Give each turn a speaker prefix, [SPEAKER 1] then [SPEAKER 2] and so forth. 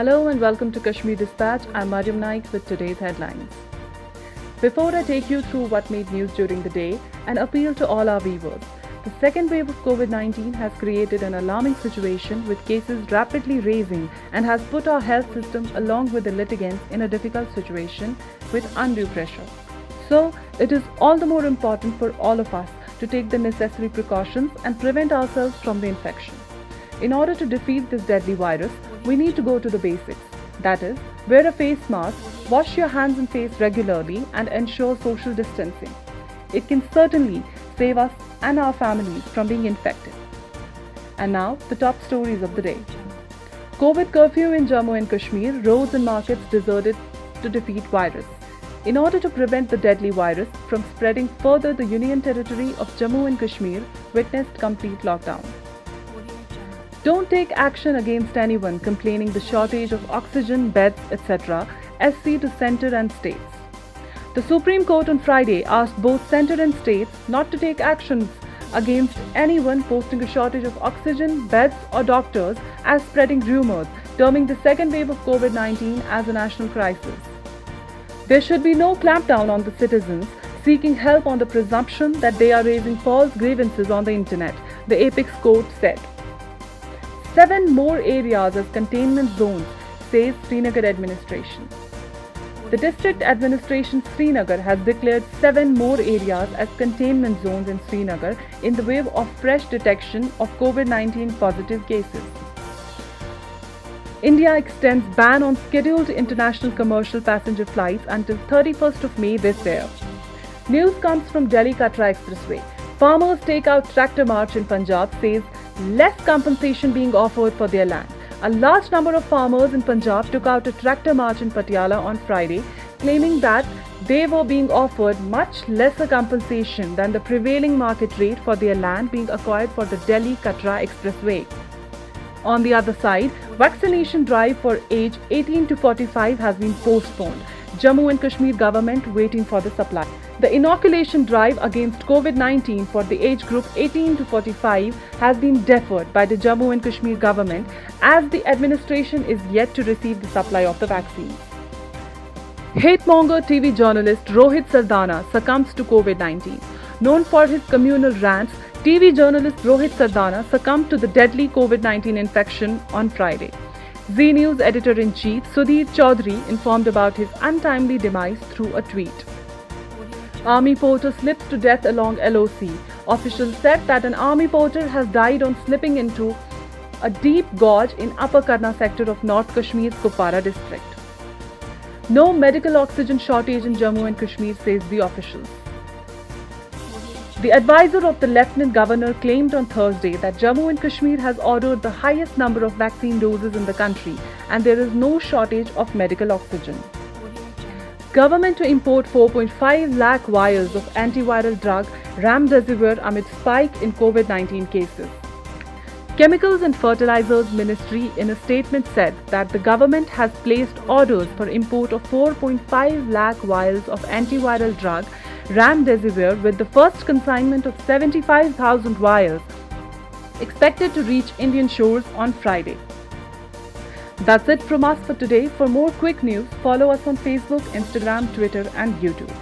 [SPEAKER 1] Hello and welcome to Kashmir Dispatch. I'm Mariam Naik with today's headlines. Before I take you through what made news during the day, an appeal to all our viewers. The second wave of COVID-19 has created an alarming situation with cases rapidly rising and has put our health system along with the litigants in a difficult situation with undue pressure. So, it is all the more important for all of us to take the necessary precautions and prevent ourselves from the infection. In order to defeat this deadly virus, we need to go to the basics. That is, wear a face mask, wash your hands and face regularly, and ensure social distancing. It can certainly save us and our families from being infected. And now, the top stories of the day. COVID curfew in Jammu and Kashmir, roads and markets deserted to defeat virus. In order to prevent the deadly virus from spreading further, the Union Territory of Jammu and Kashmir witnessed complete lockdown. Don't take action against anyone complaining the shortage of oxygen, beds, etc. SC to centre and states. The Supreme Court on Friday asked both centre and states not to take actions against anyone posting a shortage of oxygen, beds or doctors as spreading rumours, terming the second wave of COVID-19 as a national crisis. There should be no clampdown on the citizens seeking help on the presumption that they are raising false grievances on the internet, the Apex Court said. 7 more areas as containment zones, says Srinagar administration. The district administration Srinagar has declared 7 more areas as containment zones in Srinagar in the wave of fresh detection of COVID-19 positive cases. India extends ban on scheduled international commercial passenger flights until 31st of May this year. News comes from Delhi-Katra Expressway. Farmers take out tractor march in Punjab, says less compensation being offered for their land. A large number of farmers in Punjab took out a tractor march in Patiala on Friday, claiming that they were being offered much lesser compensation than the prevailing market rate for their land being acquired for the Delhi-Katra Expressway. On the other side, vaccination drive for age 18 to 45 has been postponed. Jammu and Kashmir government waiting for the supply. The inoculation drive against COVID-19 for the age group 18 to 45 has been deferred by the Jammu and Kashmir government as the administration is yet to receive the supply of the vaccine. Hate-monger TV journalist Rohit Sardana succumbs to COVID-19. Known for his communal rants, TV journalist Rohit Sardana succumbed to the deadly COVID-19 infection on Friday. Zee News editor-in-chief Sudhir Chaudhary informed about his untimely demise through a tweet. Army porter slips to death along LOC. Officials said that an army porter has died on slipping into a deep gorge in Upper Karna sector of North Kashmir's Kupwara district. No medical oxygen shortage in Jammu and Kashmir, says the officials. The advisor of the Lieutenant Governor claimed on Thursday that Jammu and Kashmir has ordered the highest number of vaccine doses in the country and there is no shortage of medical oxygen. Government to import 4.5 lakh vials of antiviral drug Remdesivir amid spike in COVID-19 cases. Chemicals and Fertilizers Ministry in a statement said that the government has placed orders for import of 4.5 lakh vials of antiviral drug Remdesivir with the first consignment of 75,000 vials expected to reach Indian shores on Friday. That's it from us for today. For more quick news, follow us on Facebook, Instagram, Twitter and YouTube.